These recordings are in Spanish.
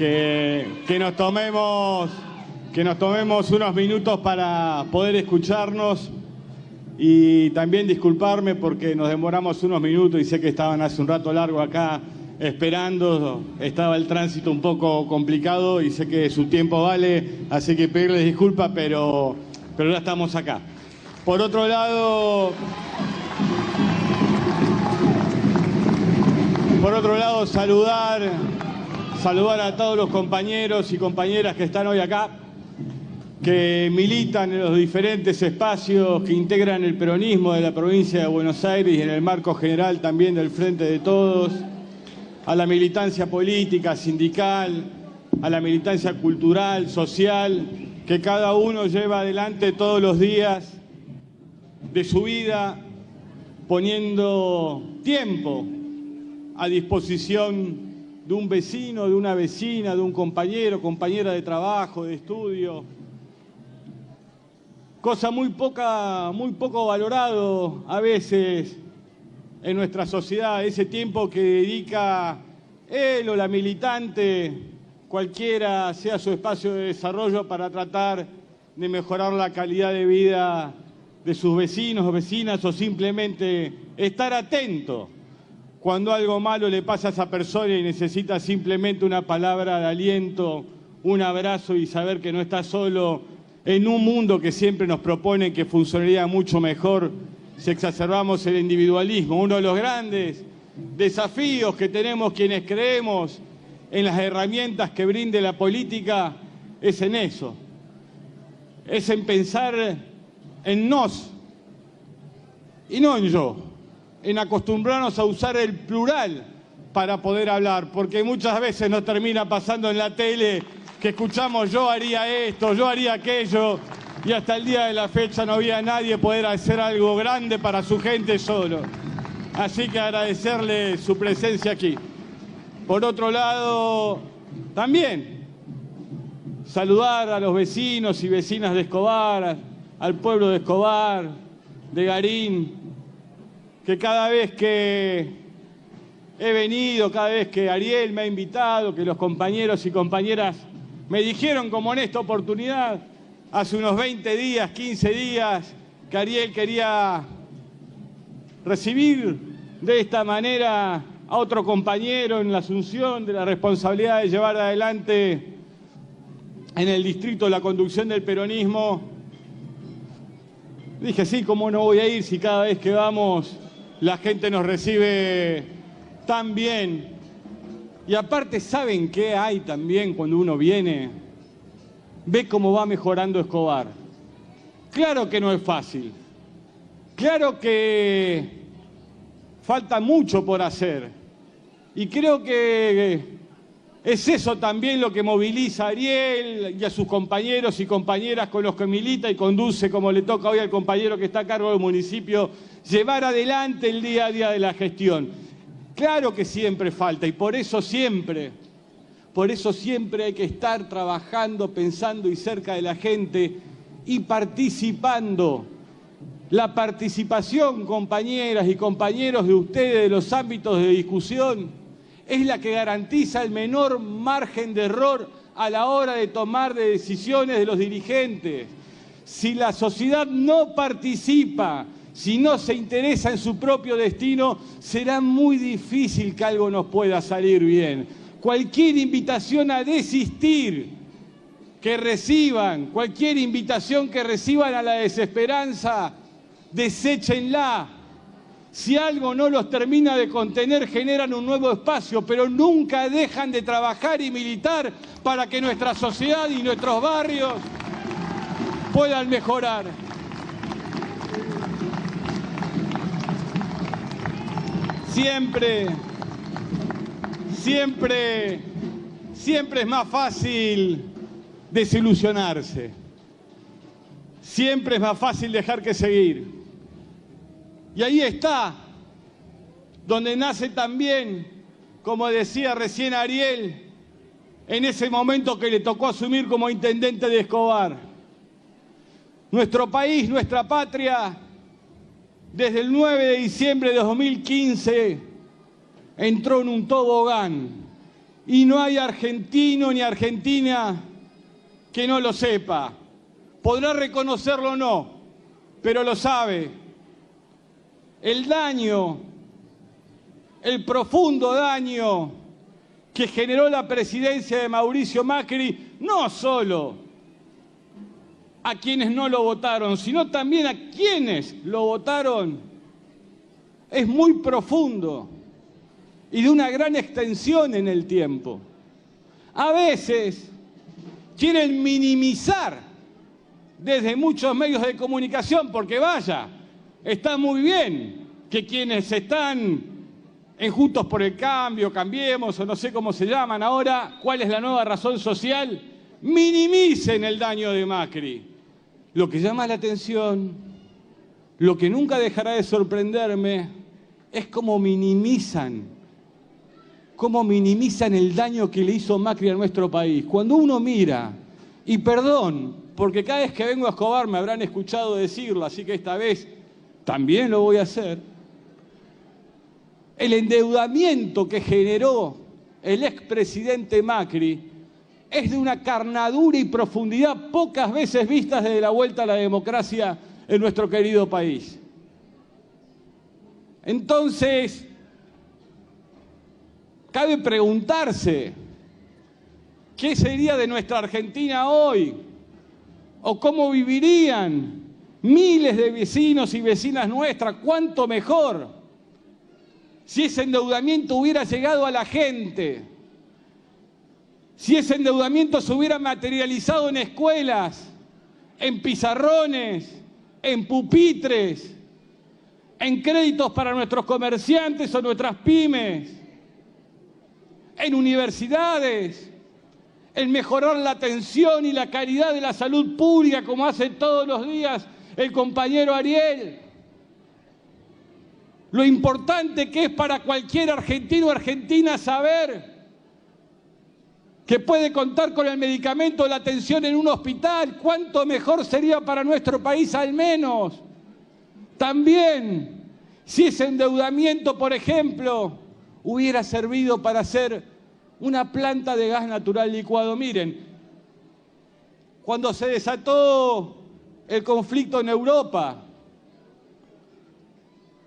que nos tomemos unos minutos para poder escucharnos y también disculparme porque nos demoramos unos minutos y sé que estaban hace un rato largo acá esperando, estaba el tránsito un poco complicado y sé que su tiempo vale, así que pedirles disculpas, pero ya estamos acá. Por otro lado, saludar a todos los compañeros y compañeras que están hoy acá, que militan en los diferentes espacios que integran el peronismo de la provincia de Buenos Aires y en el marco general también del Frente de Todos, a la militancia política, sindical, a la militancia cultural, social, que cada uno lleva adelante todos los días de su vida, poniendo tiempo a disposición de un vecino, de una vecina, de un compañero, compañera de trabajo, de estudio. Cosa muy poco valorado a veces en nuestra sociedad, ese tiempo que dedica él o la militante, cualquiera sea su espacio de desarrollo, para tratar de mejorar la calidad de vida de sus vecinos o vecinas, o simplemente estar atento cuando algo malo le pasa a esa persona y necesita simplemente una palabra de aliento, un abrazo y saber que no está solo en un mundo que siempre nos propone que funcionaría mucho mejor si exacerbamos el individualismo. Uno de los grandes desafíos que tenemos quienes creemos en las herramientas que brinde la política es en eso, es en pensar en nos y no en yo, en acostumbrarnos a usar el plural para poder hablar, porque muchas veces nos termina pasando en la tele que escuchamos yo haría esto, yo haría aquello, y hasta el día de la fecha no había nadie poder hacer algo grande para su gente solo. Así que agradecerle su presencia aquí. Por otro lado, también saludar a los vecinos y vecinas de Escobar, al pueblo de Escobar, de Garín, que cada vez que he venido, cada vez que Ariel me ha invitado, que los compañeros y compañeras me dijeron, como en esta oportunidad, hace unos 20 días, 15 días, que Ariel quería recibir de esta manera a otro compañero en la asunción de la responsabilidad de llevar adelante en el distrito la conducción del peronismo. Dije, sí, ¿cómo no voy a ir si cada vez que vamos la gente nos recibe tan bien? Y aparte, ¿saben qué hay también cuando uno viene? Ve cómo va mejorando Escobar. Claro que no es fácil. Claro que falta mucho por hacer. Y creo que es eso también lo que moviliza a Ariel y a sus compañeros y compañeras con los que milita y conduce, como le toca hoy al compañero que está a cargo del municipio, llevar adelante el día a día de la gestión. Claro que siempre falta, y por eso siempre hay que estar trabajando, pensando y cerca de la gente y participando. La participación, compañeras y compañeros de ustedes, de los ámbitos de discusión, es la que garantiza el menor margen de error a la hora de tomar decisiones de los dirigentes. Si la sociedad no participa, si no se interesa en su propio destino, será muy difícil que algo nos pueda salir bien. Cualquier invitación a desistir que reciban, cualquier invitación que reciban a la desesperanza, deséchenla. Si algo no los termina de contener, generan un nuevo espacio, pero nunca dejan de trabajar y militar para que nuestra sociedad y nuestros barrios puedan mejorar. Siempre es más fácil desilusionarse. Siempre es más fácil dejar que seguir. Y ahí está, donde nace también, como decía recién Ariel, en ese momento que le tocó asumir como intendente de Escobar. Nuestro país, nuestra patria, desde el 9 de diciembre de 2015, entró en un tobogán Y no hay argentino ni argentina que no lo sepa. Podrá reconocerlo o no, pero lo sabe. El daño, el profundo daño que generó la presidencia de Mauricio Macri, no solo a quienes no lo votaron, sino también a quienes lo votaron, es muy profundo y de una gran extensión en el tiempo. A veces quieren minimizar desde muchos medios de comunicación, porque vaya, está muy bien que quienes están en Juntos por el Cambio, Cambiemos, o no sé cómo se llaman ahora, cuál es la nueva razón social, minimicen el daño de Macri. Lo que llama la atención, lo que nunca dejará de sorprenderme, es cómo minimizan el daño que le hizo Macri a nuestro país. Cuando uno mira, y perdón, porque cada vez que vengo a Escobar me habrán escuchado decirlo, así que esta vez también lo voy a hacer, el endeudamiento que generó el expresidente Macri es de una carnadura y profundidad pocas veces vistas desde la vuelta a la democracia en nuestro querido país. Entonces, cabe preguntarse, ¿qué sería de nuestra Argentina hoy? ¿O cómo vivirían miles de vecinos y vecinas nuestras? ¿Cuánto mejor si ese endeudamiento hubiera llegado a la gente? Si ese endeudamiento se hubiera materializado en escuelas, en pizarrones, en pupitres, en créditos para nuestros comerciantes o nuestras pymes, en universidades, en mejorar la atención y la calidad de la salud pública, como hace todos los días el compañero Ariel. Lo importante que es para cualquier argentino o argentina saber que puede contar con el medicamento, la atención en un hospital, cuánto mejor sería para nuestro país al menos. También, si ese endeudamiento, por ejemplo, hubiera servido para hacer una planta de gas natural licuado. Miren, cuando se desató el conflicto en Europa,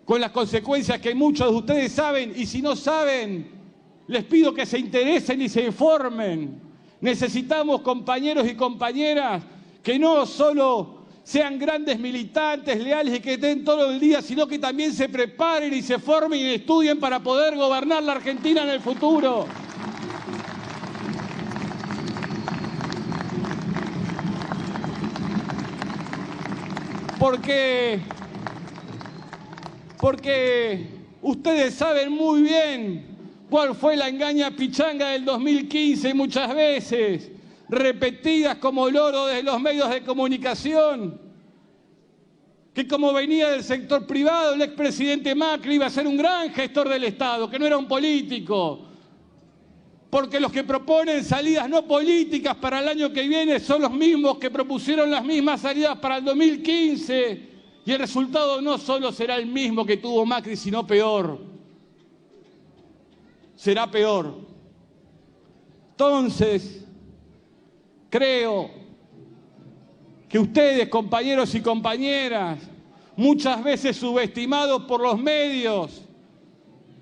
con las consecuencias que muchos de ustedes saben, y si no saben, les pido que se interesen y se informen. Necesitamos compañeros y compañeras que no solo sean grandes militantes, leales y que estén todo el día, sino que también se preparen y se formen y estudien para poder gobernar la Argentina en el futuro. Porque ustedes saben muy bien cuál fue la engaña pichanga del 2015, muchas veces repetidas como loro desde los medios de comunicación, que como venía del sector privado, el expresidente Macri iba a ser un gran gestor del Estado, que no era un político, porque los que proponen salidas no políticas para el año que viene son los mismos que propusieron las mismas salidas para el 2015, y el resultado no solo será el mismo que tuvo Macri, sino peor. Será peor. Entonces, creo que ustedes, compañeros y compañeras, muchas veces subestimados por los medios,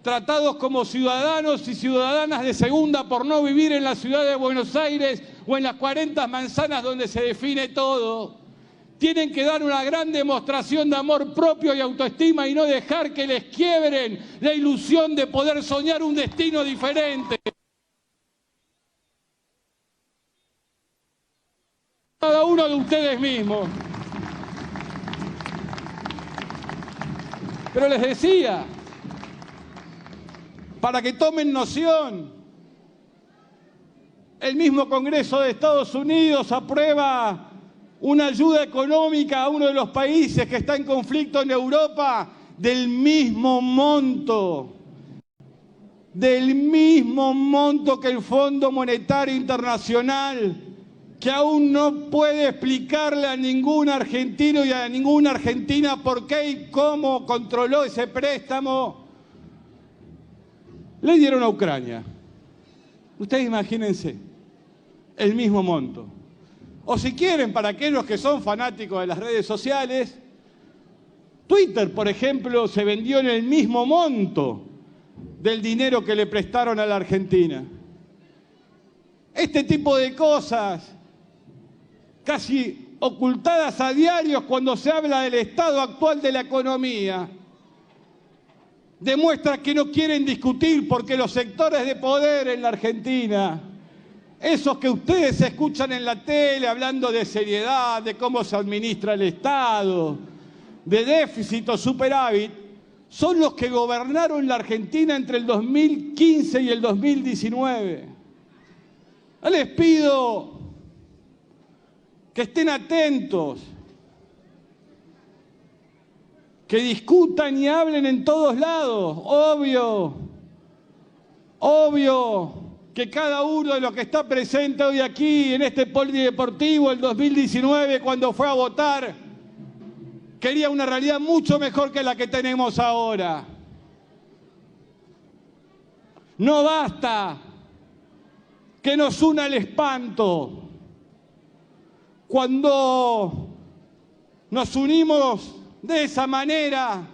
tratados como ciudadanos y ciudadanas de segunda por no vivir en la ciudad de Buenos Aires o en las 40 manzanas donde se define todo, tienen que dar una gran demostración de amor propio y autoestima y no dejar que les quiebren la ilusión de poder soñar un destino diferente. Cada uno de ustedes mismos. Pero les decía, para que tomen noción, el mismo Congreso de Estados Unidos aprueba una ayuda económica a uno de los países que está en conflicto en Europa del mismo monto que el Fondo Monetario Internacional, que aún no puede explicarle a ningún argentino y a ninguna argentina por qué y cómo controló ese préstamo, le dieron a Ucrania. Ustedes imagínense, el mismo monto. O si quieren, para aquellos que son fanáticos de las redes sociales, Twitter, por ejemplo, se vendió en el mismo monto del dinero que le prestaron a la Argentina. Este tipo de cosas, casi ocultadas a diario cuando se habla del estado actual de la economía, demuestra que no quieren discutir porque los sectores de poder en la Argentina, esos que ustedes escuchan en la tele hablando de seriedad, de cómo se administra el Estado, de déficit o superávit, son los que gobernaron la Argentina entre el 2015 y el 2019. Les pido que estén atentos, que discutan y hablen en todos lados. Obvio que cada uno de los que está presente hoy aquí en este polideportivo, el 2019, cuando fue a votar, quería una realidad mucho mejor que la que tenemos ahora. No basta que nos una el espanto. Cuando nos unimos de esa manera,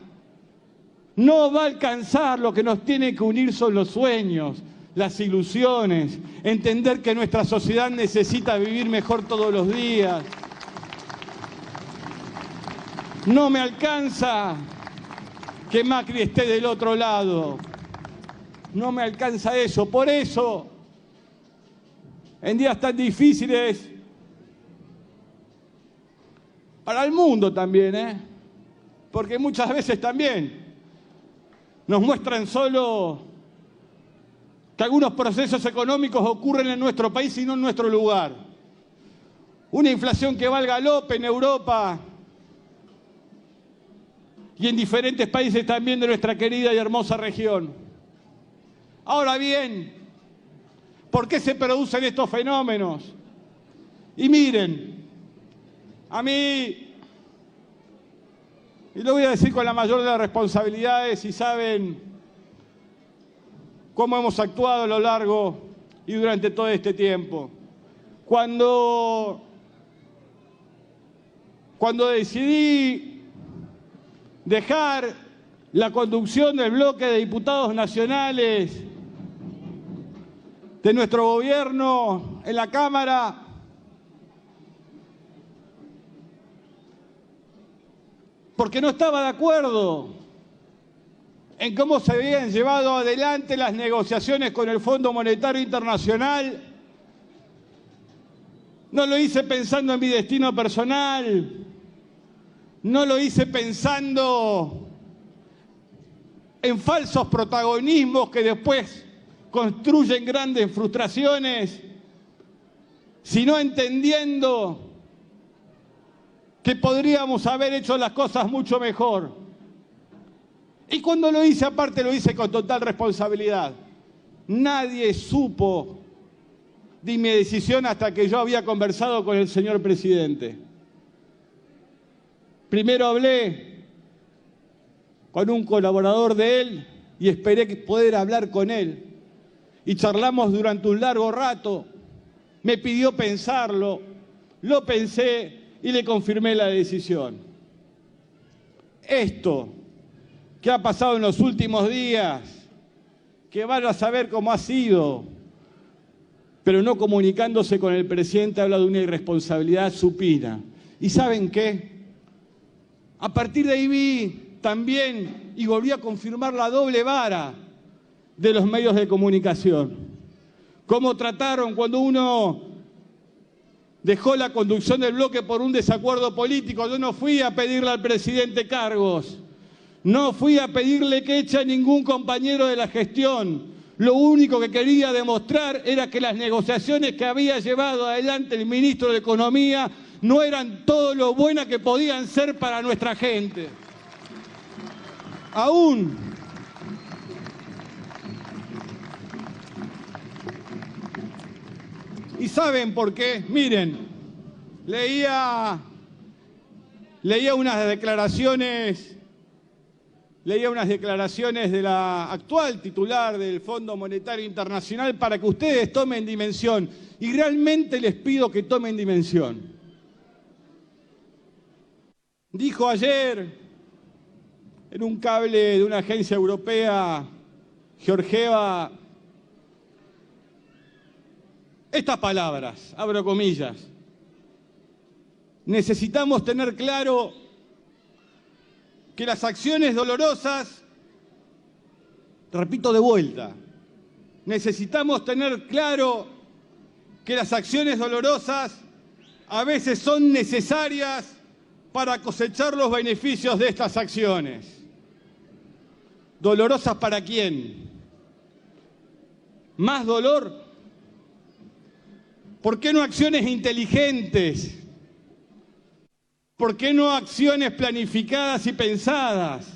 no va a alcanzar. Lo que nos tiene que unir son los sueños, las ilusiones, entender que nuestra sociedad necesita vivir mejor todos los días. No me alcanza que Macri esté del otro lado. No me alcanza eso. Por eso, en días tan difíciles, para el mundo también, porque muchas veces también nos muestran solo que algunos procesos económicos ocurren en nuestro país y no en nuestro lugar. Una inflación que va al galope en Europa y en diferentes países también de nuestra querida y hermosa región. Ahora bien, ¿por qué se producen estos fenómenos? Y miren, a mí, y lo voy a decir con la mayor de las responsabilidades, y saben cómo hemos actuado a lo largo y durante todo este tiempo. Cuando decidí dejar la conducción del bloque de diputados nacionales de nuestro gobierno en la Cámara, porque no estaba de acuerdo en cómo se habían llevado adelante las negociaciones con el Fondo Monetario Internacional. No lo hice pensando en mi destino personal, no lo hice pensando en falsos protagonismos que después construyen grandes frustraciones, sino entendiendo que podríamos haber hecho las cosas mucho mejor. Y cuando lo hice, aparte lo hice con total responsabilidad. Nadie supo de mi decisión hasta que yo había conversado con el señor presidente. Primero hablé con un colaborador de él y esperé poder hablar con él. Y charlamos durante un largo rato. Me pidió pensarlo, lo pensé y le confirmé la decisión. Esto que ha pasado en los últimos días, que vaya a saber cómo ha sido, pero no comunicándose con el presidente, habla de una irresponsabilidad supina. ¿Y saben qué? A partir de ahí vi también y volví a confirmar la doble vara de los medios de comunicación. Cómo trataron cuando uno dejó la conducción del bloque por un desacuerdo político. Yo no fui a pedirle al presidente cargos, no fui a pedirle que eche a ningún compañero de la gestión. Lo único que quería demostrar era que las negociaciones que había llevado adelante el ministro de Economía no eran todo lo buenas que podían ser para nuestra gente. Aún ¿y saben por qué? Miren, leía unas declaraciones leía unas declaraciones de la actual titular del Fondo Monetario Internacional para que ustedes tomen dimensión. Y realmente les pido que tomen dimensión. Dijo ayer en un cable de una agencia europea, Georgieva, estas palabras, abro comillas: necesitamos tener claro que las acciones dolorosas, repito de vuelta, necesitamos tener claro que las acciones dolorosas a veces son necesarias para cosechar los beneficios de estas acciones. ¿Dolorosas para quién? ¿Más dolor? ¿Por qué no acciones inteligentes? ¿Por qué no acciones planificadas y pensadas?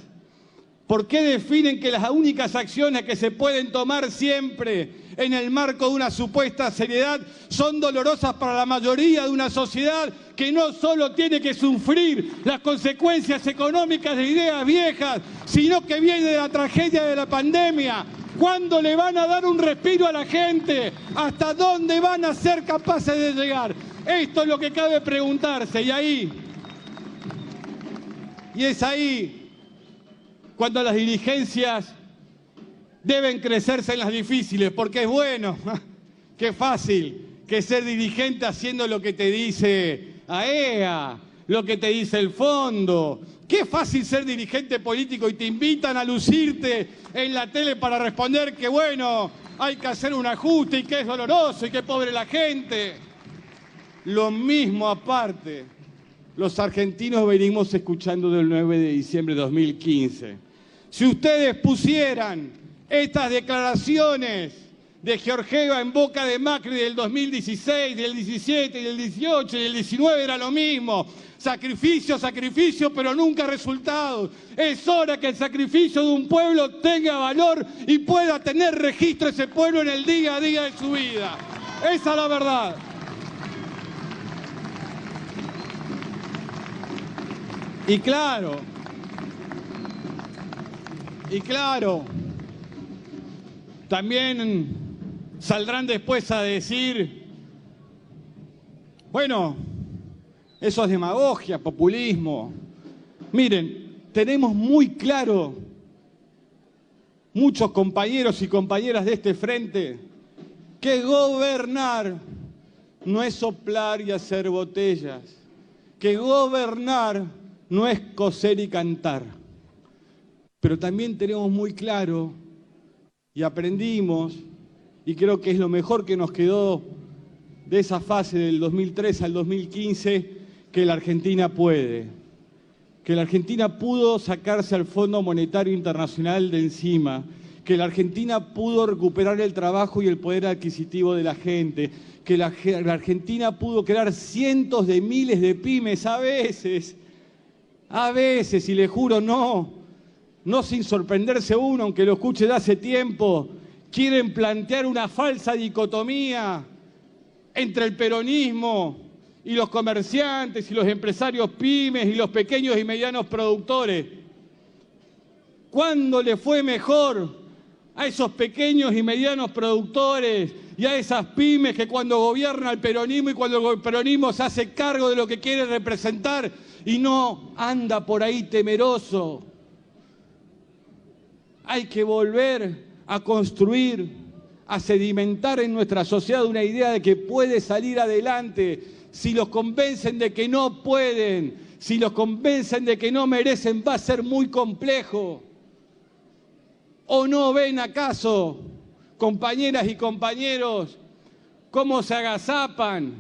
¿Por qué definen que las únicas acciones que se pueden tomar siempre en el marco de una supuesta seriedad son dolorosas para la mayoría de una sociedad que no solo tiene que sufrir las consecuencias económicas de ideas viejas, sino que viene de la tragedia de la pandemia? ¿Cuándo le van a dar un respiro a la gente? ¿Hasta dónde van a ser capaces de llegar? Esto es lo que cabe preguntarse, y es ahí cuando las dirigencias deben crecerse en las difíciles, porque es bueno, qué fácil que ser dirigente haciendo lo que te dice AEA, lo que te dice el fondo. Qué fácil ser dirigente político y te invitan a lucirte en la tele para responder que bueno, hay que hacer un ajuste y que es doloroso y que pobre la gente. Lo mismo aparte, los argentinos venimos escuchando del 9 de diciembre de 2015. Si ustedes pusieran estas declaraciones de Georgieva en boca de Macri del 2016, del 17, del 18 y del 19, era lo mismo. Sacrificio, sacrificio, pero nunca resultados. Es hora que el sacrificio de un pueblo tenga valor y pueda tener registro ese pueblo en el día a día de su vida. Esa es la verdad. Y claro, también saldrán después a decir, bueno, eso es demagogia, populismo. Miren, tenemos muy claro, muchos compañeros y compañeras de este frente, que gobernar no es soplar y hacer botellas, que gobernar no es coser y cantar. Pero también tenemos muy claro y aprendimos, y creo que es lo mejor que nos quedó de esa fase del 2003 al 2015, que la Argentina puede. Que la Argentina pudo sacarse al Fondo Monetario Internacional de encima, que la Argentina pudo recuperar el trabajo y el poder adquisitivo de la gente, que la Argentina pudo crear cientos de miles de pymes a veces, y le juro, no sin sorprenderse uno, aunque lo escuche de hace tiempo, quieren plantear una falsa dicotomía entre el peronismo y los comerciantes y los empresarios pymes y los pequeños y medianos productores. ¿Cuándo le fue mejor a esos pequeños y medianos productores y a esas pymes que cuando gobierna el peronismo y cuando el peronismo se hace cargo de lo que quiere representar y no anda por ahí temeroso? Hay que volver a construir, a sedimentar en nuestra sociedad una idea de que puede salir adelante. Si los convencen de que no pueden, si los convencen de que no merecen, va a ser muy complejo. ¿O no ven acaso, compañeras y compañeros, cómo se agazapan?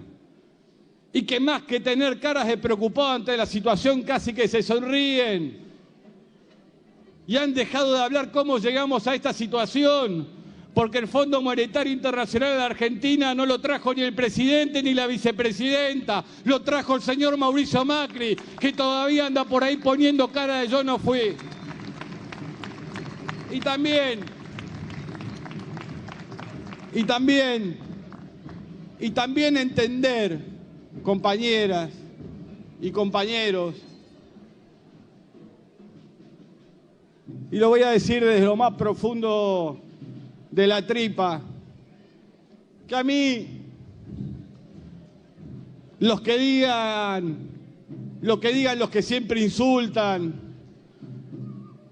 Y que más que tener caras de preocupados ante la situación, casi que se sonríen. Y han dejado de hablar cómo llegamos a esta situación, porque el Fondo Monetario Internacional de la Argentina no lo trajo ni el presidente ni la vicepresidenta, lo trajo el señor Mauricio Macri, que todavía anda por ahí poniendo cara de yo no fui. Y también entender, compañeras y compañeros, y lo voy a decir desde lo más profundo de la tripa, que a mí lo que digan los que siempre insultan,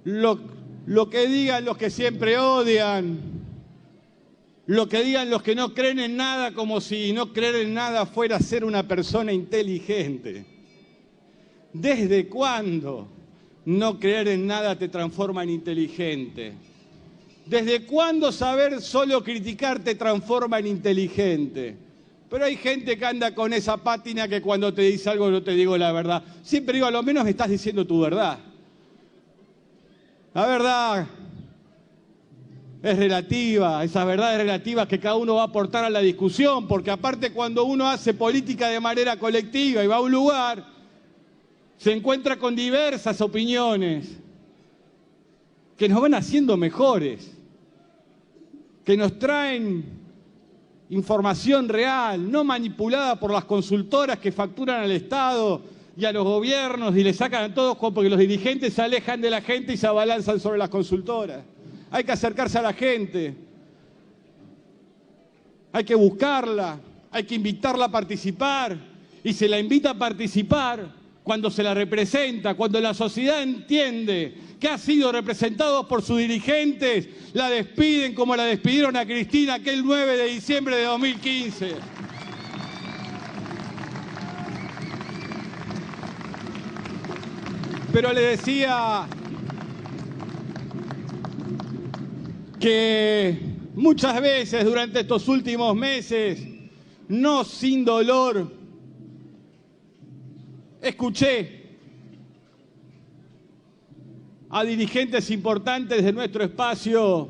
lo que digan los que siempre odian, lo que digan los que no creen en nada, como si no creer en nada fuera ser una persona inteligente. ¿Desde cuándo no creer en nada te transforma en inteligente? ¿Desde cuándo saber solo criticar te transforma en inteligente? Pero hay gente que anda con esa pátina que cuando te dice algo no te digo la verdad. Siempre digo, a lo menos me estás diciendo tu verdad. La verdad es relativa, esas verdades relativas que cada uno va a aportar a la discusión, porque aparte cuando uno hace política de manera colectiva y va a un lugar, se encuentra con diversas opiniones que nos van haciendo mejores, que nos traen información real, no manipulada por las consultoras que facturan al Estado y a los gobiernos y le sacan a todos porque los dirigentes se alejan de la gente y se abalanzan sobre las consultoras. Hay que acercarse a la gente, hay que buscarla, hay que invitarla a participar, y se la invita a participar cuando se la representa, cuando la sociedad entiende que ha sido representado por sus dirigentes, la despiden como la despidieron a Cristina aquel 9 de diciembre de 2015. Pero le decía que muchas veces durante estos últimos meses, no sin dolor, escuché a dirigentes importantes de nuestro espacio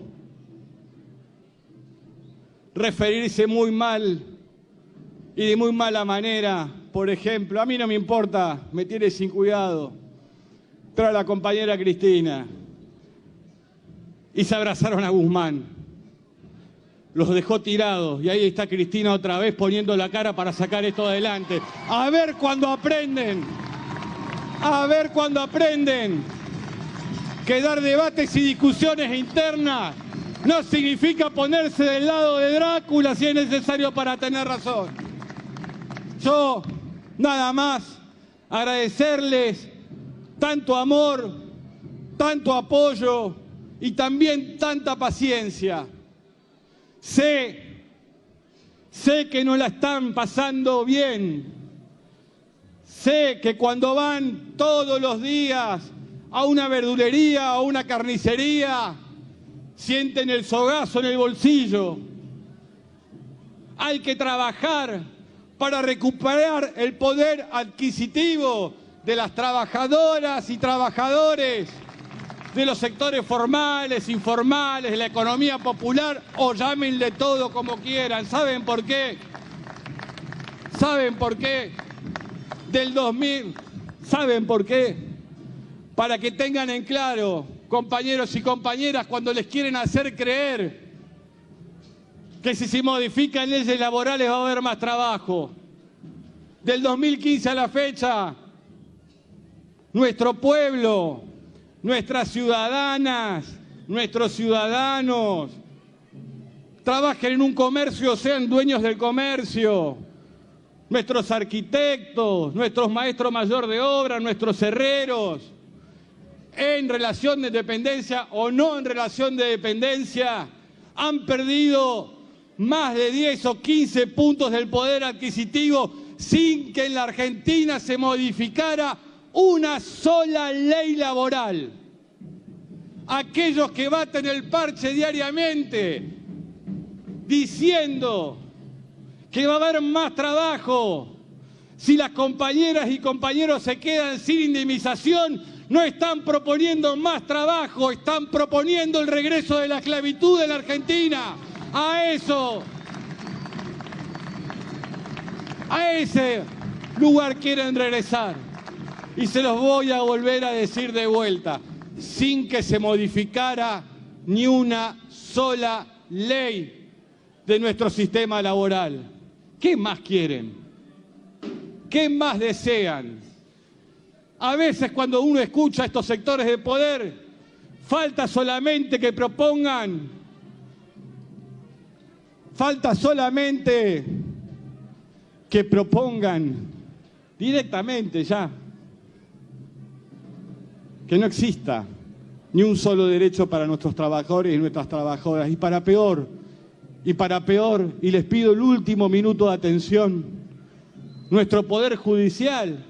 referirse muy mal y de muy mala manera. Por ejemplo, a mí no me importa, me tiene sin cuidado, pero a la compañera Cristina. Y se abrazaron a Guzmán. Los dejó tirados y ahí está Cristina otra vez poniendo la cara para sacar esto adelante. A ver cuando aprenden. A ver cuando aprenden que dar debates y discusiones internas no significa ponerse del lado de Drácula si es necesario para tener razón. Yo, nada más, agradecerles tanto amor, tanto apoyo y también tanta paciencia. Sé que no la están pasando bien. Sé que cuando van todos los días a una verdulería o una carnicería, sienten el sogazo en el bolsillo. Hay que trabajar para recuperar el poder adquisitivo de las trabajadoras y trabajadores, de los sectores formales, informales, de la economía popular, o llámenle todo como quieran. ¿Saben por qué? ¿Saben por qué? Del 2000, ¿saben por qué? Para que tengan en claro, compañeros y compañeras, cuando les quieren hacer creer que si se modifican leyes laborales va a haber más trabajo. Del 2015 a la fecha, nuestro pueblo, nuestras ciudadanas, nuestros ciudadanos, trabajen en un comercio, sean dueños del comercio, nuestros arquitectos, nuestros maestros mayor de obra, nuestros herreros, en relación de dependencia o no en relación de dependencia, han perdido más de 10 o 15 puntos del poder adquisitivo sin que en la Argentina se modificara una sola ley laboral. Aquellos que baten el parche diariamente diciendo que va a haber más trabajo si las compañeras y compañeros se quedan sin indemnización, no están proponiendo más trabajo, están proponiendo el regreso de la esclavitud en la Argentina. A ese lugar quieren regresar. Y se los voy a volver a decir de vuelta, sin que se modificara ni una sola ley de nuestro sistema laboral. ¿Qué más quieren? ¿Qué más desean? A veces cuando uno escucha a estos sectores de poder, Falta solamente que propongan, falta solamente que propongan directamente ya que no exista ni un solo derecho para nuestros trabajadores y nuestras trabajadoras. Y para peor, y les pido el último minuto de atención, nuestro Poder Judicial,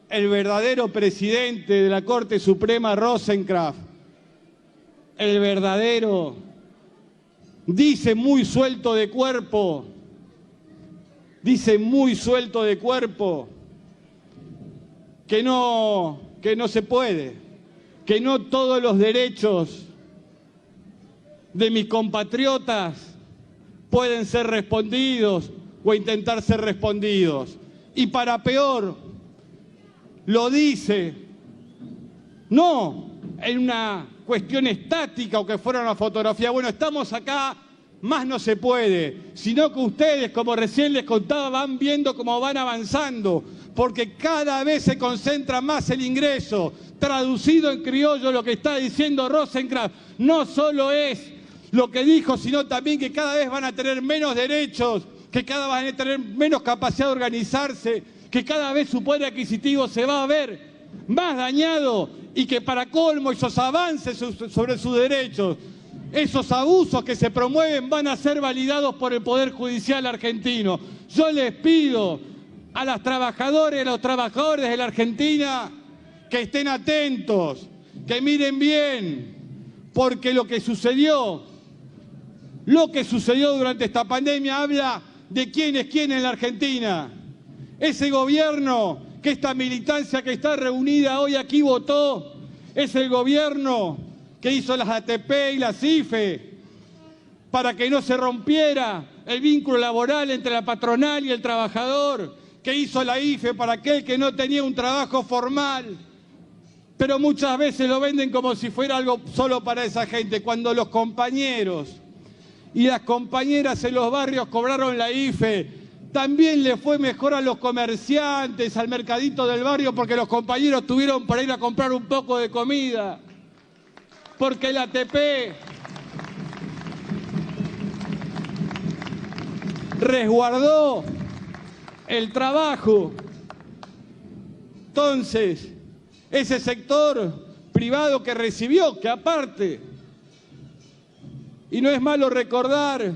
el verdadero presidente de la Corte Suprema, Rosenkrantz, el verdadero, dice muy suelto de cuerpo, que no se puede, que no todos los derechos de mis compatriotas pueden ser respondidos o intentar ser respondidos. Y para peor, lo dice, no en una cuestión estática o que fuera una fotografía, bueno, estamos acá, más no se puede, sino que ustedes, como recién les contaba, van viendo cómo van avanzando, porque cada vez se concentra más el ingreso. Traducido en criollo, lo que está diciendo Rosenkrantz no solo es lo que dijo, sino también que cada vez van a tener menos derechos, que cada vez van a tener menos capacidad de organizarse, que cada vez su poder adquisitivo se va a ver más dañado y que para colmo esos avances sobre sus derechos, esos abusos que se promueven van a ser validados por el Poder Judicial argentino. Yo les pido a las trabajadoras y a los trabajadores de la Argentina que estén atentos, que miren bien, porque lo que sucedió durante esta pandemia habla de quién es quién en la Argentina. Ese gobierno que esta militancia que está reunida hoy aquí votó, es el gobierno que hizo las ATP y las IFE para que no se rompiera el vínculo laboral entre la patronal y el trabajador, que hizo la IFE para aquel que no tenía un trabajo formal, pero muchas veces lo venden como si fuera algo solo para esa gente, cuando los compañeros y las compañeras en los barrios cobraron la IFE, también le fue mejor a los comerciantes, al mercadito del barrio, porque los compañeros tuvieron para ir a comprar un poco de comida, porque el ATP resguardó el trabajo. Entonces, ese sector privado que recibió, que aparte, y no es malo recordar,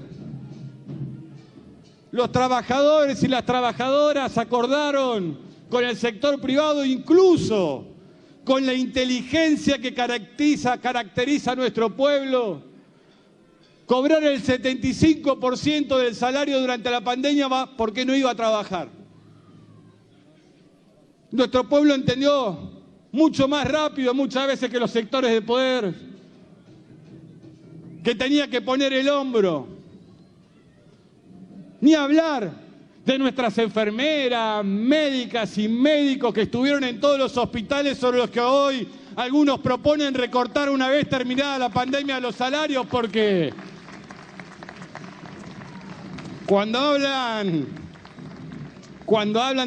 los trabajadores y las trabajadoras acordaron con el sector privado, incluso con la inteligencia que caracteriza a nuestro pueblo, cobrar el 75% del salario durante la pandemia porque no iba a trabajar. Nuestro pueblo entendió mucho más rápido muchas veces que los sectores de poder, que tenía que poner el hombro. Ni hablar de nuestras enfermeras, médicas y médicos que estuvieron en todos los hospitales sobre los que hoy algunos proponen recortar una vez terminada la pandemia los salarios, porque cuando hablan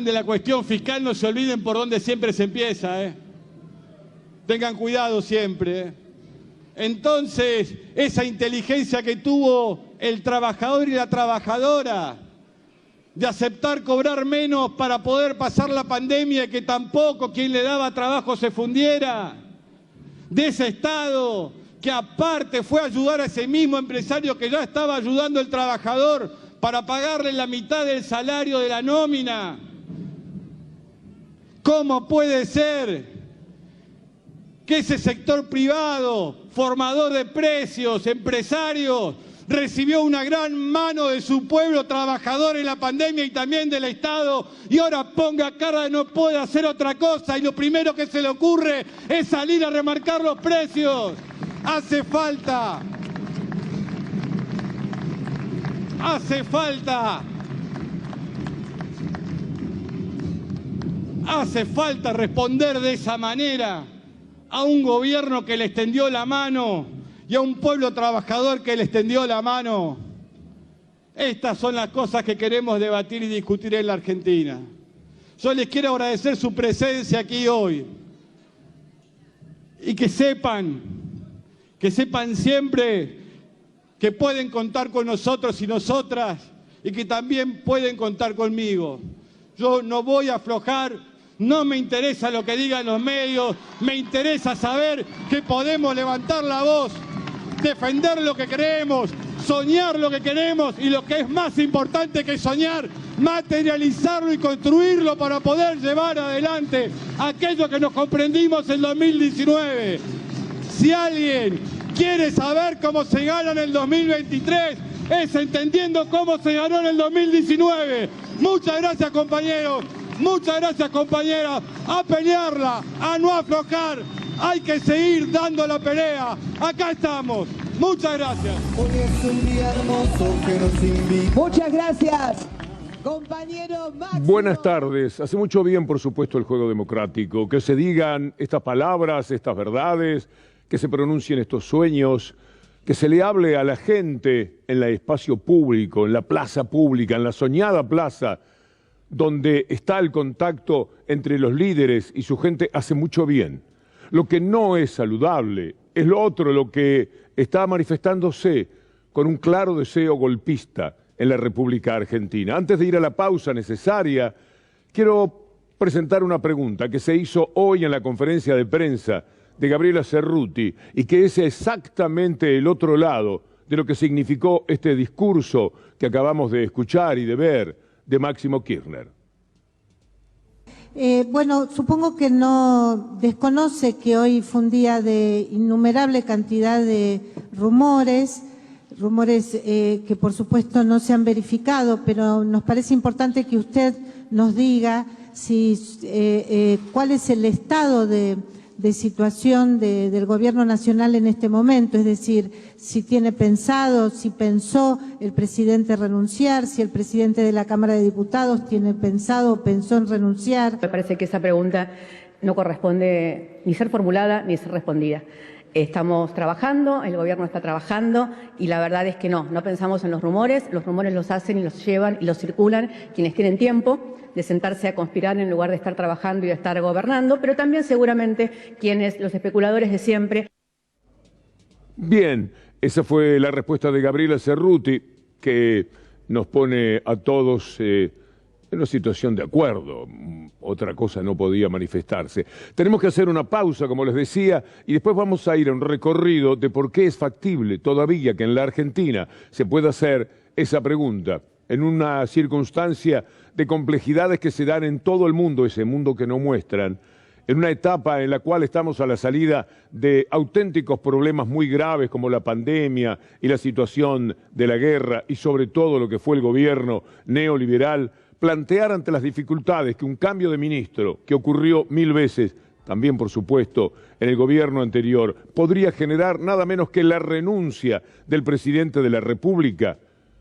de la cuestión fiscal no se olviden por dónde siempre se empieza, Tengan cuidado siempre, Entonces, esa inteligencia que tuvo el trabajador y la trabajadora de aceptar cobrar menos para poder pasar la pandemia y que tampoco quien le daba trabajo se fundiera, de ese Estado que aparte fue a ayudar a ese mismo empresario que ya estaba ayudando al trabajador para pagarle la mitad del salario de la nómina. ¿Cómo puede ser que ese sector privado, formador de precios, empresarios, recibió una gran mano de su pueblo trabajador en la pandemia y también del Estado, y ahora ponga cara de no puede hacer otra cosa y lo primero que se le ocurre es salir a remarcar los precios? Hace falta responder de esa manera a un gobierno que le extendió la mano y a un pueblo trabajador que le extendió la mano. Estas son las cosas que queremos debatir y discutir en la Argentina. Yo les quiero agradecer su presencia aquí hoy y que sepan que sepan siempre que pueden contar con nosotros y nosotras y que también pueden contar conmigo. Yo no voy a aflojar, no me interesa lo que digan los medios, me interesa saber que podemos levantar la voz, defender lo que queremos, soñar lo que queremos y lo que es más importante que soñar, materializarlo y construirlo para poder llevar adelante aquello que nos comprendimos en 2019. Si alguien quiere saber cómo se gana en el 2023, es entendiendo cómo se ganó en el 2019. Muchas gracias, compañeros. Muchas gracias, compañeras. A pelearla, a no aflojar. Hay que seguir dando la pelea. Acá estamos. Muchas gracias. Hoy es un día hermoso que nos invita. Muchas gracias, compañero Máximo. Buenas tardes. Hace mucho bien, por supuesto, el juego democrático. Que se digan estas palabras, estas verdades, que se pronuncien estos sueños, que se le hable a la gente en el espacio público, en la plaza pública, en la soñada plaza, donde está el contacto entre los líderes y su gente, hace mucho bien. Lo que no es saludable es lo otro, lo que está manifestándose con un claro deseo golpista en la República Argentina. Antes de ir a la pausa necesaria, quiero presentar una pregunta que se hizo hoy en la conferencia de prensa de Gabriela Cerruti y que es exactamente el otro lado de lo que significó este discurso que acabamos de escuchar y de ver de Máximo Kirchner. Bueno, supongo que no desconoce que hoy fue un día de innumerable cantidad de rumores que por supuesto no se han verificado, pero nos parece importante que usted nos diga si cuál es el estado de situación del Gobierno Nacional en este momento, es decir, si tiene pensado, si pensó el presidente renunciar, si el presidente de la Cámara de Diputados tiene pensado o pensó en renunciar. Me parece que esa pregunta no corresponde ni ser formulada ni ser respondida. Estamos trabajando, el Gobierno está trabajando y la verdad es que no pensamos en los rumores los hacen y los llevan y los circulan quienes tienen tiempo de sentarse a conspirar en lugar de estar trabajando y de estar gobernando, pero también seguramente los especuladores de siempre. Bien, esa fue la respuesta de Gabriela Cerruti, que nos pone a todos en una situación de acuerdo. Otra cosa no podía manifestarse. Tenemos que hacer una pausa, como les decía, y después vamos a ir a un recorrido de por qué es factible todavía que en la Argentina se pueda hacer esa pregunta, en una circunstancia de complejidades que se dan en todo el mundo, ese mundo que no muestran, en una etapa en la cual estamos a la salida de auténticos problemas muy graves como la pandemia y la situación de la guerra y sobre todo lo que fue el gobierno neoliberal, plantear ante las dificultades que un cambio de ministro, que ocurrió 1000 veces, también por supuesto en el gobierno anterior, podría generar nada menos que la renuncia del presidente de la República,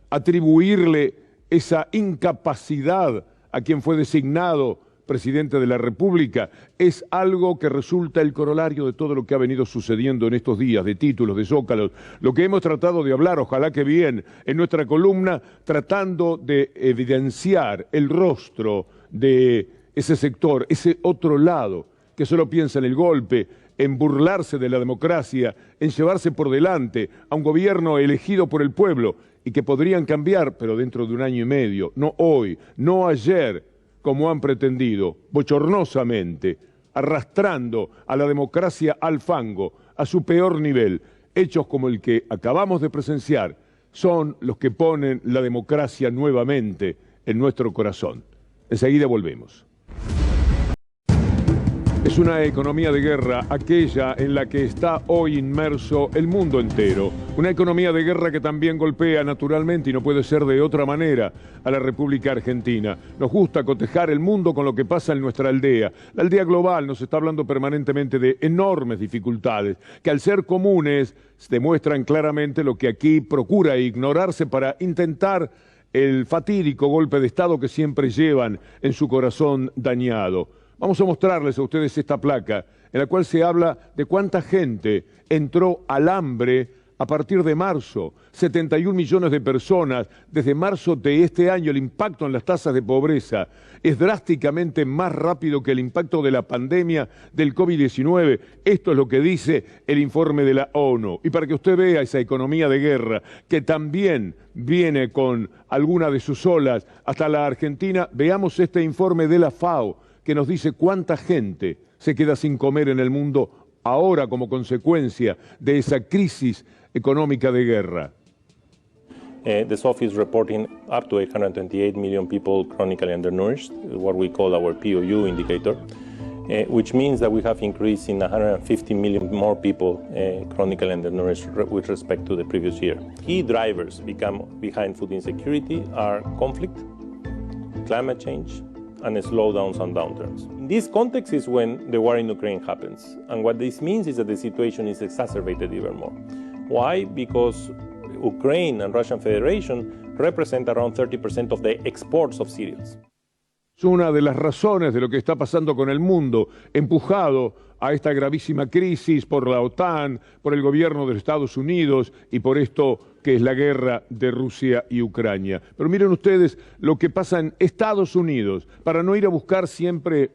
atribuirle esa incapacidad a quien fue designado presidente de la República, es algo que resulta el corolario de todo lo que ha venido sucediendo en estos días, de títulos, de zócalos, lo que hemos tratado de hablar, ojalá que bien, en nuestra columna, tratando de evidenciar el rostro de ese sector, ese otro lado, que solo piensa en el golpe, en burlarse de la democracia, en llevarse por delante a un gobierno elegido por el pueblo y que podrían cambiar, pero dentro de 1 año y medio, no hoy, no ayer, como han pretendido, bochornosamente, arrastrando a la democracia al fango, a su peor nivel. Hechos como el que acabamos de presenciar son los que ponen la democracia nuevamente en nuestro corazón. Enseguida volvemos. Es una economía de guerra aquella en la que está hoy inmerso el mundo entero. Una economía de guerra que también golpea naturalmente, y no puede ser de otra manera, a la República Argentina. Nos gusta cotejar el mundo con lo que pasa en nuestra aldea. La aldea global nos está hablando permanentemente de enormes dificultades, que al ser comunes demuestran claramente lo que aquí procura ignorarse para intentar el fatídico golpe de Estado que siempre llevan en su corazón dañado. Vamos a mostrarles a ustedes esta placa en la cual se habla de cuánta gente entró al hambre a partir de marzo, 71 millones de personas. Desde marzo de este año el impacto en las tasas de pobreza es drásticamente más rápido que el impacto de la pandemia del COVID-19. Esto es lo que dice el informe de la ONU. Y para que usted vea esa economía de guerra que también viene con alguna de sus olas hasta la Argentina, veamos este informe de la FAO que nos dice cuánta gente se queda sin comer en el mundo ahora como consecuencia de esa crisis económica de guerra. The SOF is reporting up to 828 million people chronically undernourished, what we call our POU indicator, which means that we have increased in 150 million more people chronically undernourished with respect to the previous year. Key drivers behind food insecurity are conflict, climate change, and slowdowns and downturns. In this context is when the war in Ukraine happens. And what this means is that the situation is exacerbated even more. Why? Because Ukraine and Russian Federation represent around 30% of the exports of cereals. Es una de las razones de lo que está pasando con el mundo, empujado a esta gravísima crisis por la OTAN, por el gobierno de los Estados Unidos y por esto que es la guerra de Rusia y Ucrania. Pero miren ustedes lo que pasa en Estados Unidos, para no ir a buscar siempre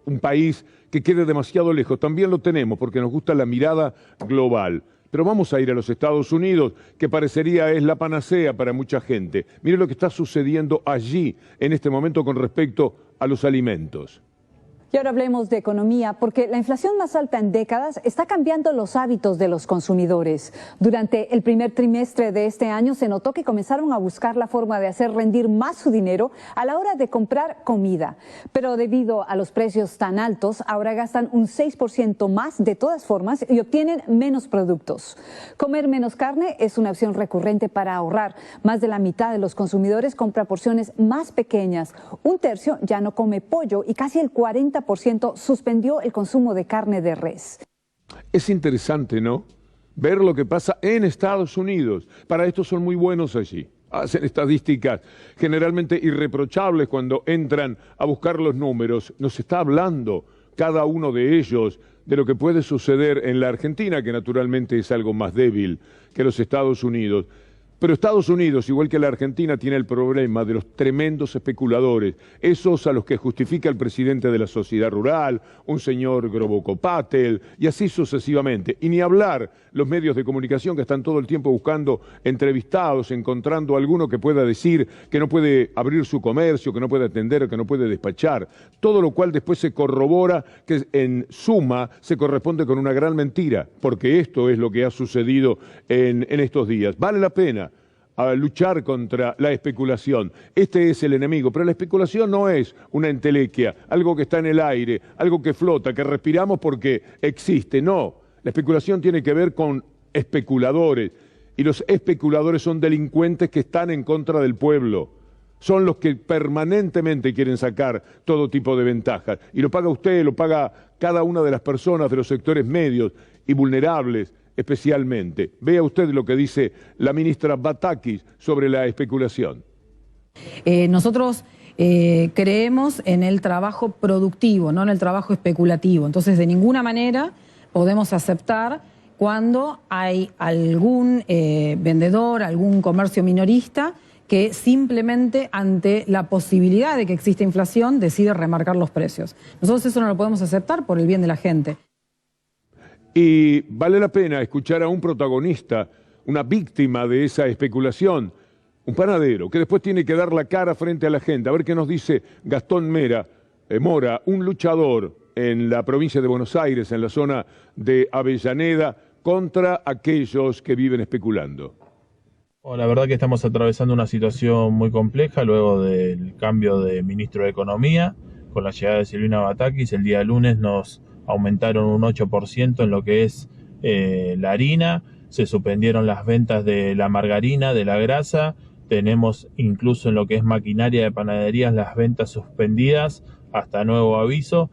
un país que quede demasiado lejos. También lo tenemos porque nos gusta la mirada global. Pero vamos a ir a los Estados Unidos, que parecería es la panacea para mucha gente. Miren lo que está sucediendo allí en este momento con respecto a los alimentos. Y ahora hablemos de economía, porque la inflación más alta en décadas está cambiando los hábitos de los consumidores. Durante el primer trimestre de este año se notó que comenzaron a buscar la forma de hacer rendir más su dinero a la hora de comprar comida. Pero debido a los precios tan altos, ahora gastan un 6% más de todas formas y obtienen menos productos. Comer menos carne es una opción recurrente para ahorrar. Más de la mitad de los consumidores compra porciones más pequeñas. Un tercio ya no come pollo y casi el 40% suspendió el consumo de carne de res. Es interesante, ¿no? Ver lo que pasa en Estados Unidos. Para esto son muy buenos allí. Hacen estadísticas generalmente irreprochables cuando entran a buscar los números. Nos está hablando cada uno de ellos de lo que puede suceder en la Argentina, que naturalmente es algo más débil que los Estados Unidos. Pero Estados Unidos, igual que la Argentina, tiene el problema de los tremendos especuladores, esos a los que justifica el presidente de la Sociedad Rural, un señor Gromyko Patel, y así sucesivamente. Y ni hablar los medios de comunicación que están todo el tiempo buscando entrevistados, encontrando a alguno que pueda decir que no puede abrir su comercio, que no puede atender, que no puede despachar. Todo lo cual después se corrobora que en suma se corresponde con una gran mentira, porque esto es lo que ha sucedido en estos días. Vale la pena a luchar contra la especulación. Este es el enemigo, pero la especulación no es una entelequia, algo que está en el aire, algo que flota, que respiramos porque existe. No, la especulación tiene que ver con especuladores, y los especuladores son delincuentes que están en contra del pueblo. Son los que permanentemente quieren sacar todo tipo de ventajas. Y lo paga usted, lo paga cada una de las personas de los sectores medios y vulnerables, especialmente. Vea usted lo que dice la ministra Batakis sobre la especulación. Nosotros creemos en el trabajo productivo, no en el trabajo especulativo. Entonces, de ninguna manera podemos aceptar cuando hay algún vendedor, algún comercio minorista que simplemente ante la posibilidad de que exista inflación decide remarcar los precios. Nosotros eso no lo podemos aceptar por el bien de la gente. Y vale la pena escuchar a un protagonista, una víctima de esa especulación, un panadero, que después tiene que dar la cara frente a la gente. A ver qué nos dice Gastón Mora, un luchador en la provincia de Buenos Aires, en la zona de Avellaneda, contra aquellos que viven especulando. La verdad que estamos atravesando una situación muy compleja luego del cambio de ministro de Economía. Con la llegada de Silvina Batakis, el día lunes nos aumentaron un 8% en lo que es la harina, se suspendieron las ventas de la margarina, de la grasa, tenemos incluso en lo que es maquinaria de panaderías las ventas suspendidas hasta nuevo aviso.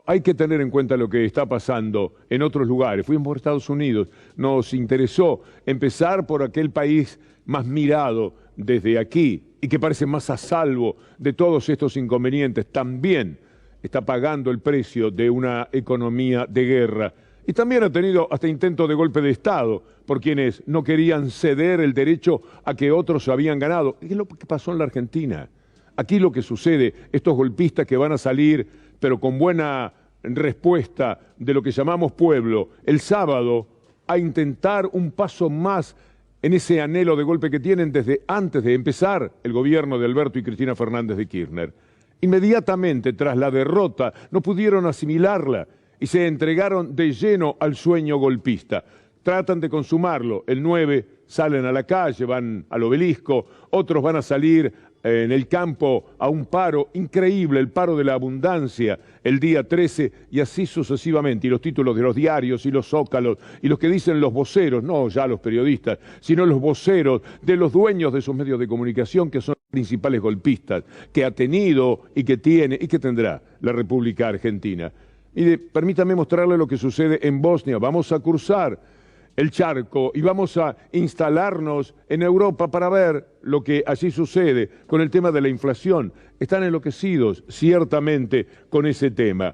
Hay que tener en cuenta lo que está pasando en otros lugares. Fuimos por Estados Unidos, nos interesó empezar por aquel país más mirado desde aquí y que parece más a salvo de todos estos inconvenientes. También está pagando el precio de una economía de guerra. Y también ha tenido hasta intentos de golpe de Estado por quienes no querían ceder el derecho a que otros habían ganado. ¿Qué es lo que pasó en la Argentina? Aquí lo que sucede, estos golpistas que van a salir, pero con buena respuesta de lo que llamamos pueblo, el sábado, a intentar un paso más en ese anhelo de golpe que tienen desde antes de empezar el gobierno de Alberto y Cristina Fernández de Kirchner. Inmediatamente tras la derrota no pudieron asimilarla y se entregaron de lleno al sueño golpista. Tratan de consumarlo. El 9 salen a la calle, van al obelisco, otros van a salir en el campo a un paro increíble, el paro de la abundancia, el día 13 y así sucesivamente. Y los títulos de los diarios y los zócalos y los que dicen los voceros, no ya los periodistas, sino los voceros de los dueños de esos medios de comunicación que son los principales golpistas que ha tenido y que tiene y que tendrá la República Argentina. Mire, permítame mostrarle lo que sucede en Bosnia. Vamos a cruzar el charco y vamos a instalarnos en Europa para ver lo que allí sucede con el tema de la inflación. Están enloquecidos, ciertamente, con ese tema.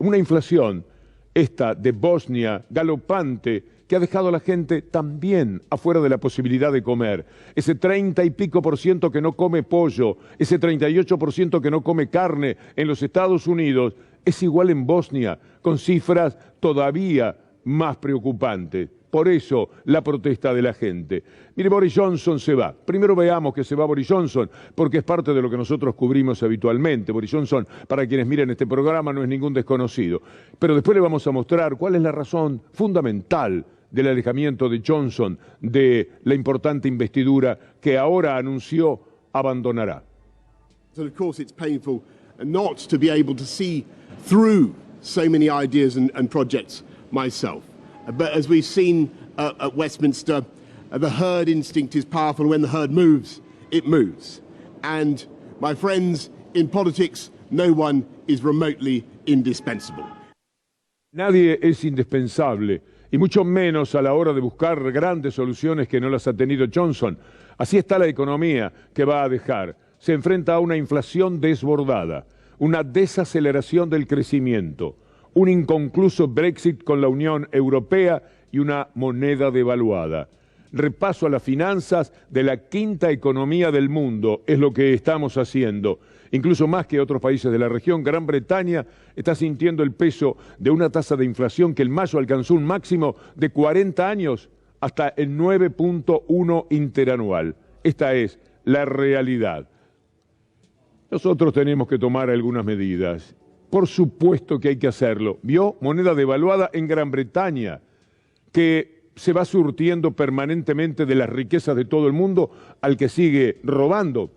Una inflación, esta de Bosnia, galopante, que ha dejado a la gente también afuera de la posibilidad de comer. Ese 30 y pico % que no come pollo, ese 38% que no come carne en los Estados Unidos, es igual en Bosnia, con cifras todavía más preocupantes. Por eso la protesta de la gente. Mire, Boris Johnson se va. Primero veamos que se va Boris Johnson, porque es parte de lo que nosotros cubrimos habitualmente. Boris Johnson, para quienes miren este programa, no es ningún desconocido. Pero después le vamos a mostrar cuál es la razón fundamental del alejamiento de Johnson de la importante investidura que ahora anunció abandonará. So of course it's painful not to be able to see through so many ideas and projects myself. But as we've seen at Westminster, the herd instinct is powerful. When the herd moves, it moves. And my friends, in politics, no one is remotely indispensable. Nadie es indispensable, y mucho menos a la hora de buscar grandes soluciones que no las ha tenido Johnson. Así está la economía que va a dejar. Se enfrenta a una inflación desbordada, una desaceleración del crecimiento, un inconcluso Brexit con la Unión Europea y una moneda devaluada. Repaso a las finanzas de la quinta economía del mundo es lo que estamos haciendo. Incluso más que otros países de la región, Gran Bretaña está sintiendo el peso de una tasa de inflación que en mayo alcanzó un máximo de 40 años hasta el 9.1 interanual. Esta es la realidad. Nosotros tenemos que tomar algunas medidas. Por supuesto que hay que hacerlo. ¿Vio? Moneda devaluada en Gran Bretaña, que se va surtiendo permanentemente de las riquezas de todo el mundo al que sigue robando,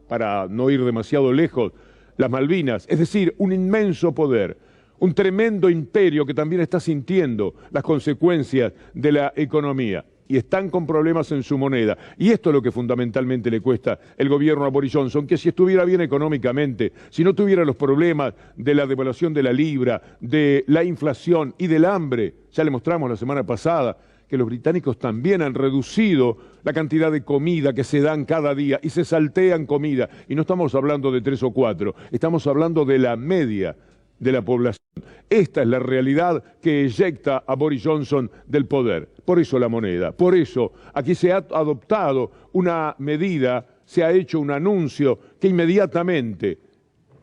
para no ir demasiado lejos, las Malvinas. Es decir, un inmenso poder, un tremendo imperio que también está sintiendo las consecuencias de la economía. Y están con problemas en su moneda. Y esto es lo que fundamentalmente le cuesta el gobierno a Boris Johnson, que si estuviera bien económicamente, si no tuviera los problemas de la devaluación de la libra, de la inflación y del hambre, ya le mostramos la semana pasada que los británicos también han reducido la cantidad de comida que se dan cada día y se saltean comida. Y no estamos hablando de 3 o 4, estamos hablando de la media de la población. Esta es la realidad que eyecta a Boris Johnson del poder. Por eso la moneda, por eso aquí se ha adoptado una medida, se ha hecho un anuncio que inmediatamente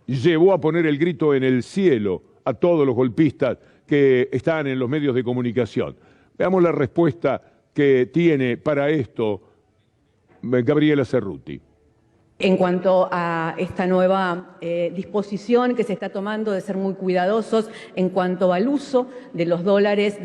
llevó a poner el grito en el cielo a todos los golpistas que están en los medios de comunicación. Veamos la respuesta que tiene para esto Gabriela Cerruti. En cuanto a esta nueva disposición que se está tomando de ser muy cuidadosos en cuanto al uso de los dólares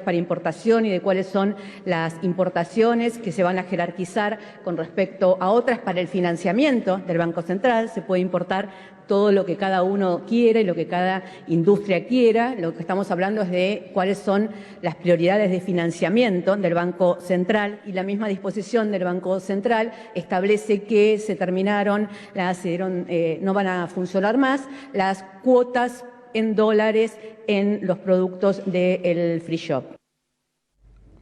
para importación y de cuáles son las importaciones que se van a jerarquizar con respecto a otras para el financiamiento del Banco Central. Se puede importar todo lo que cada uno quiere y lo que cada industria quiera. Lo que estamos hablando es de cuáles son las prioridades de financiamiento del Banco Central, y la misma disposición del Banco Central establece que se terminaron, no van a funcionar más las cuotas en dólares en los productos del free shop.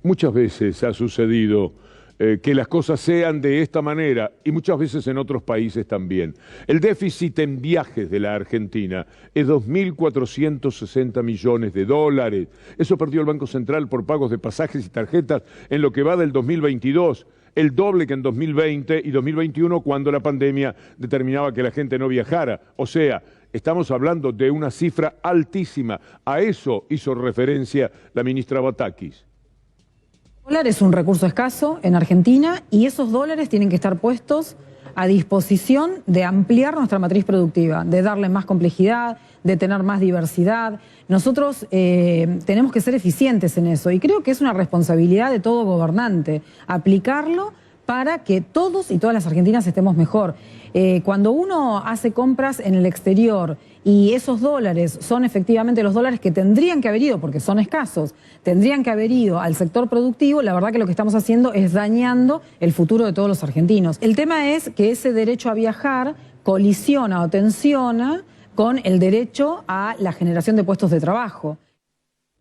Muchas veces ha sucedido que las cosas sean de esta manera, y muchas veces en otros países también. El déficit en viajes de la Argentina es 2.460 millones de dólares. Eso perdió el Banco Central por pagos de pasajes y tarjetas en lo que va del 2022. El doble que en 2020 y 2021, cuando la pandemia determinaba que la gente no viajara. O sea, estamos hablando de una cifra altísima. A eso hizo referencia la ministra Batakis. El dólar es un recurso escaso en Argentina y esos dólares tienen que estar puestos a disposición de ampliar nuestra matriz productiva, de darle más complejidad, de tener más diversidad. Nosotros tenemos que ser eficientes en eso y creo que es una responsabilidad de todo gobernante aplicarlo para que todos y todas las argentinas estemos mejor. Cuando uno hace compras en el exterior y esos dólares son efectivamente los dólares que tendrían que haber ido, porque son escasos, tendrían que haber ido al sector productivo, la verdad que lo que estamos haciendo es dañando el futuro de todos los argentinos. El tema es que ese derecho a viajar colisiona o tensiona con el derecho a la generación de puestos de trabajo.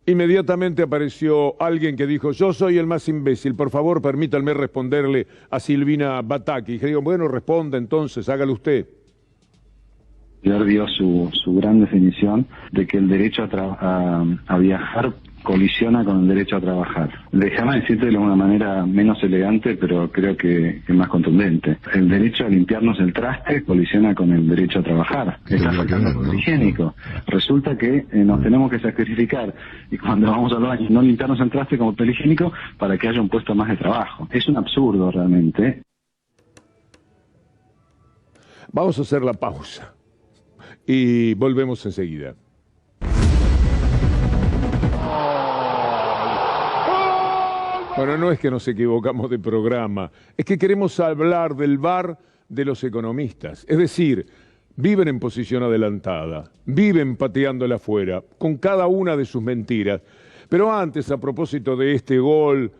Inmediatamente apareció alguien que dijo: yo soy el más imbécil, por favor permítanme responderle a Silvina Batakis. Y digo, bueno, responda entonces, hágalo usted. Dio su gran definición de que el derecho a viajar colisiona con el derecho a trabajar. Déjame decirte de una manera menos elegante, pero creo que más contundente. El derecho a limpiarnos el traste colisiona con el derecho a trabajar. Está sacando el papel higiénico. Resulta que nos tenemos que sacrificar, y cuando vamos al baño, no limpiarnos el traste con papel higiénico para que haya un puesto más de trabajo. Es un absurdo realmente. Vamos a hacer la pausa y volvemos enseguida. Bueno, no es que nos equivocamos de programa, es que queremos hablar del VAR de los economistas. Es decir, viven en posición adelantada, viven pateándola afuera, con cada una de sus mentiras. Pero antes, a propósito de este gol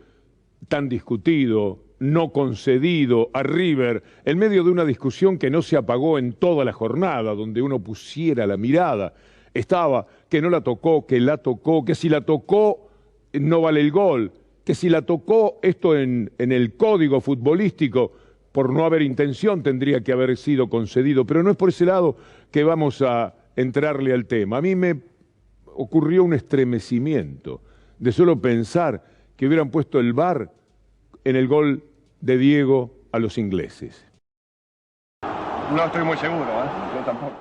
tan discutido, no concedido a River, en medio de una discusión que no se apagó en toda la jornada, donde uno pusiera la mirada, estaba que no la tocó, que si la tocó no vale el gol, que si la tocó esto en el código futbolístico, por no haber intención tendría que haber sido concedido, pero no es por ese lado que vamos a entrarle al tema. A mí me ocurrió un estremecimiento de solo pensar que hubieran puesto el VAR en el gol de Diego a los ingleses. No estoy muy seguro, yo tampoco.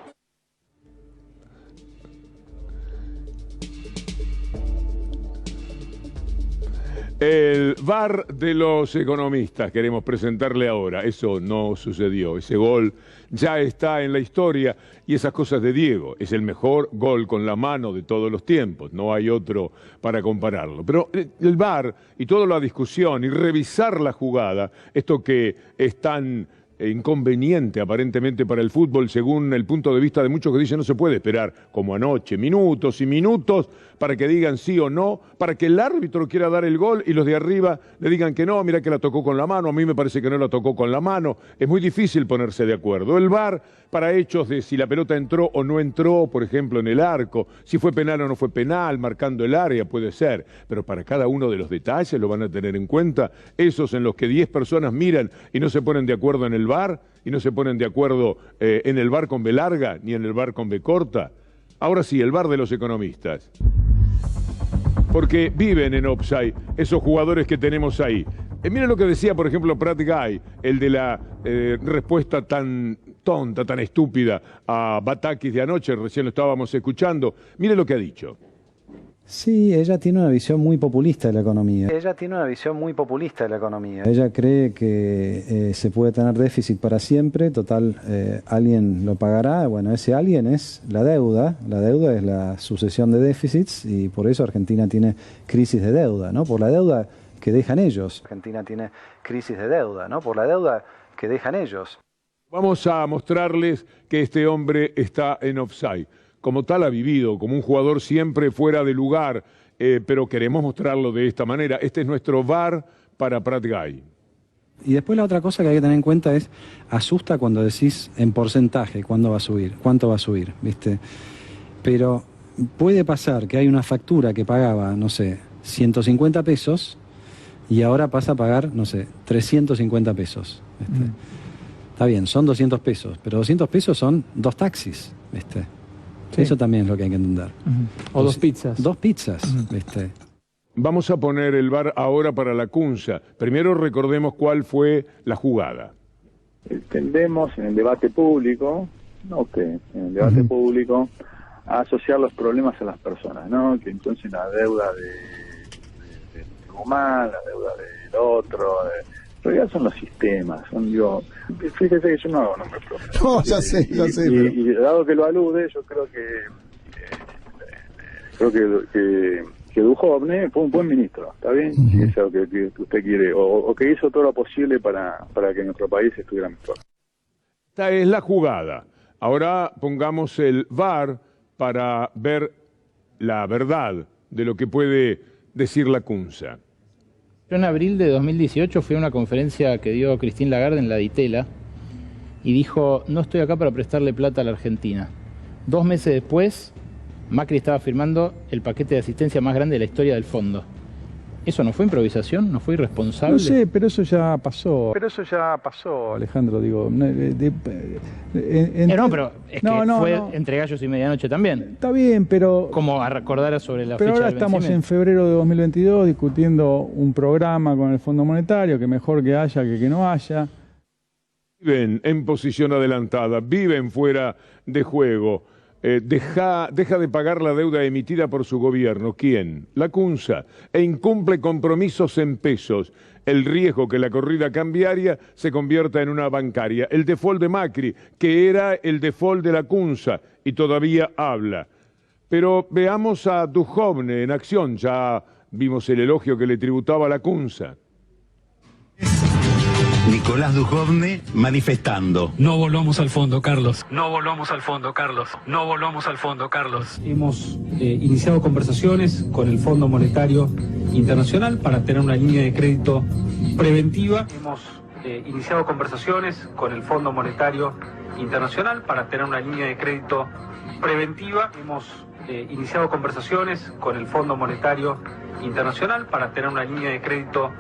El VAR de los economistas queremos presentarle ahora. Eso no sucedió. Ese gol ya está en la historia y esas cosas de Diego. Es el mejor gol con la mano de todos los tiempos. No hay otro para compararlo. Pero el VAR y toda la discusión y revisar la jugada, esto que es tan inconveniente aparentemente para el fútbol según el punto de vista de muchos que dicen no se puede esperar como anoche, minutos y minutos para que digan sí o no, para que el árbitro quiera dar el gol y los de arriba le digan que no, mira que la tocó con la mano, a mí me parece que no la tocó con la mano. Es muy difícil ponerse de acuerdo. El VAR para hechos de si la pelota entró o no entró, por ejemplo en el arco, si fue penal o no fue penal, marcando el área puede ser, pero para cada uno de los detalles lo van a tener en cuenta, esos en los que 10 personas miran y no se ponen de acuerdo en el VAR y no se ponen de acuerdo en el VAR con B larga ni en el VAR con B corta. Ahora sí, el VAR de los economistas. Porque viven en offside esos jugadores que tenemos ahí. Miren lo que decía, por ejemplo, Pratt Guy, el de la respuesta tan tonta, tan estúpida a Batakis de anoche, recién lo estábamos escuchando. Miren lo que ha dicho. Sí, ella tiene una visión muy populista de la economía. Ella cree que se puede tener déficit para siempre, total, alguien lo pagará. Bueno, ese alguien es la deuda. La deuda es la sucesión de déficits y por eso Argentina tiene crisis de deuda, ¿no? Por la deuda que dejan ellos. Vamos a mostrarles que este hombre está en offside. Como tal ha vivido, como un jugador siempre fuera de lugar, pero queremos mostrarlo de esta manera. Este es nuestro VAR para Pratt Guy. Y después la otra cosa que hay que tener en cuenta es, asusta cuando decís en porcentaje cuándo va a subir, cuánto va a subir, ¿viste? Pero puede pasar que hay una factura que pagaba, no sé, 150 pesos y ahora pasa a pagar, no sé, 350 pesos. Está bien, son 200 pesos, pero 200 pesos son 2 taxis. Sí. Eso también es lo que hay que entender. O 2 pizzas. 2 pizzas. Vamos a poner el VAR ahora para la Cunza. Primero recordemos cuál fue la jugada. Tendemos en el debate público, en el debate público, a asociar los problemas a las personas, ¿no? Que entonces la deuda de humano, la deuda del otro, en realidad son los sistemas, fíjese que yo no hago nombre propio. No, ya sé. Y dado que lo alude, yo creo que Duhovne fue un buen ministro, ¿está bien? Si es lo que usted quiere, o que hizo todo lo posible para que nuestro país estuviera mejor. Esta es la jugada. Ahora pongamos el VAR para ver la verdad de lo que puede decir la Cunza. Yo en abril de 2018 fui a una conferencia que dio Christine Lagarde en la Ditela y dijo, no estoy acá para prestarle plata a la Argentina. 2 meses después, Macri estaba firmando el paquete de asistencia más grande de la historia del fondo. ¿Eso no fue improvisación? ¿No fue irresponsable? No sé, pero eso ya pasó. Alejandro, digo. No, pero es que fue entre gallos y medianoche también. Está bien, pero... Como a recordar sobre la pero fecha ahora del estamos en febrero de 2022 discutiendo un programa con el Fondo Monetario, que mejor que haya que no haya. Viven en posición adelantada, viven fuera de juego. Deja de pagar la deuda emitida por su gobierno. ¿Quién? La Cunza. E incumple compromisos en pesos. El riesgo que la corrida cambiaria se convierta en una bancaria. El default de Macri, que era el default de la Cunza, y todavía habla. Pero veamos a Duhovne en acción. Ya vimos el elogio que le tributaba a la Cunza. Nicolás Duhovne manifestando. No volvamos al fondo, Carlos. No volvamos al fondo, Carlos. No volvamos al fondo, Carlos. Hemos iniciado conversaciones con el Fondo Monetario Internacional para tener una línea de crédito preventiva. Hemos iniciado conversaciones con el Fondo Monetario Internacional para tener una línea de crédito preventiva. Hemos iniciado conversaciones con el Fondo Monetario Internacional para tener una línea de crédito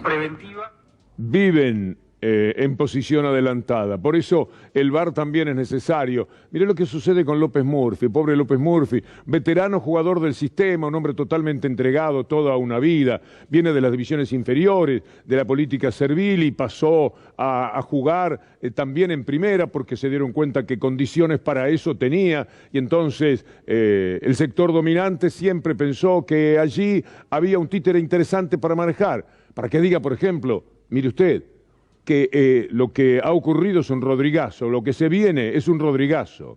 preventiva. Viven en posición adelantada. Por eso el VAR también es necesario. Mirá lo que sucede con López Murphy, pobre López Murphy, veterano jugador del sistema, un hombre totalmente entregado toda una vida, viene de las divisiones inferiores, de la política servil y pasó a jugar también en primera porque se dieron cuenta que condiciones para eso tenía y entonces el sector dominante siempre pensó que allí había un títere interesante para manejar, para que diga, por ejemplo, mire usted, que lo que ha ocurrido es un Rodrigazo, lo que se viene es un Rodrigazo.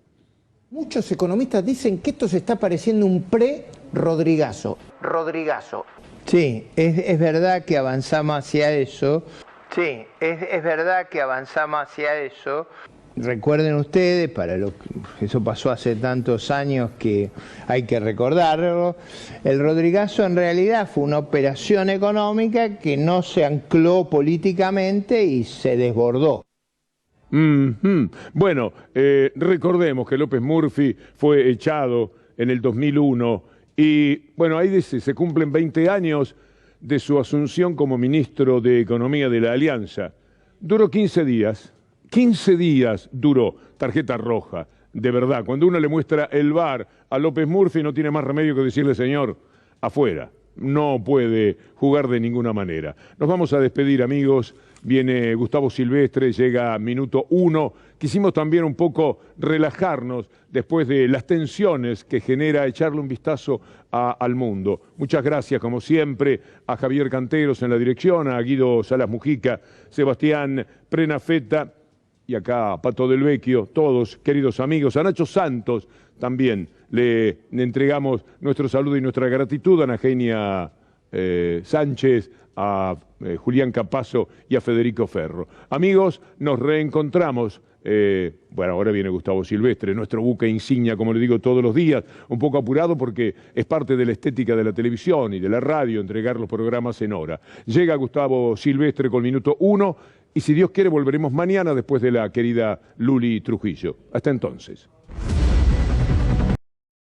Muchos economistas dicen que esto se está pareciendo un pre-Rodrigazo. Rodrigazo. Sí, es verdad que avanzamos hacia eso. Sí, es verdad que avanzamos hacia eso. Recuerden ustedes, eso pasó hace tantos años que hay que recordarlo, el Rodrigazo en realidad fue una operación económica que no se ancló políticamente y se desbordó. Bueno, recordemos que López Murphy fue echado en el 2001 y bueno, ahí dice, se cumplen 20 años de su asunción como ministro de Economía de la Alianza. Duró 15 días. 15 días duró, tarjeta roja, de verdad. Cuando uno le muestra el VAR a López Murphy no tiene más remedio que decirle, señor, afuera. No puede jugar de ninguna manera. Nos vamos a despedir, amigos. Viene Gustavo Silvestre, llega minuto 1. Quisimos también un poco relajarnos después de las tensiones que genera echarle un vistazo al mundo. Muchas gracias, como siempre, a Javier Canteros en la dirección, a Guido Salas Mujica, Sebastián Prenafeta, y acá Pato del Vecchio, todos queridos amigos, a Nacho Santos también le entregamos nuestro saludo y nuestra gratitud, a Ana Genia Sánchez, a Julián Capazo y a Federico Ferro. Amigos, nos reencontramos. Bueno, ahora viene Gustavo Silvestre, nuestro buque insignia, como le digo todos los días, un poco apurado porque es parte de la estética de la televisión y de la radio entregar los programas en hora. Llega Gustavo Silvestre con minuto 1 y si Dios quiere volveremos mañana después de la querida Luli Trujillo. Hasta entonces.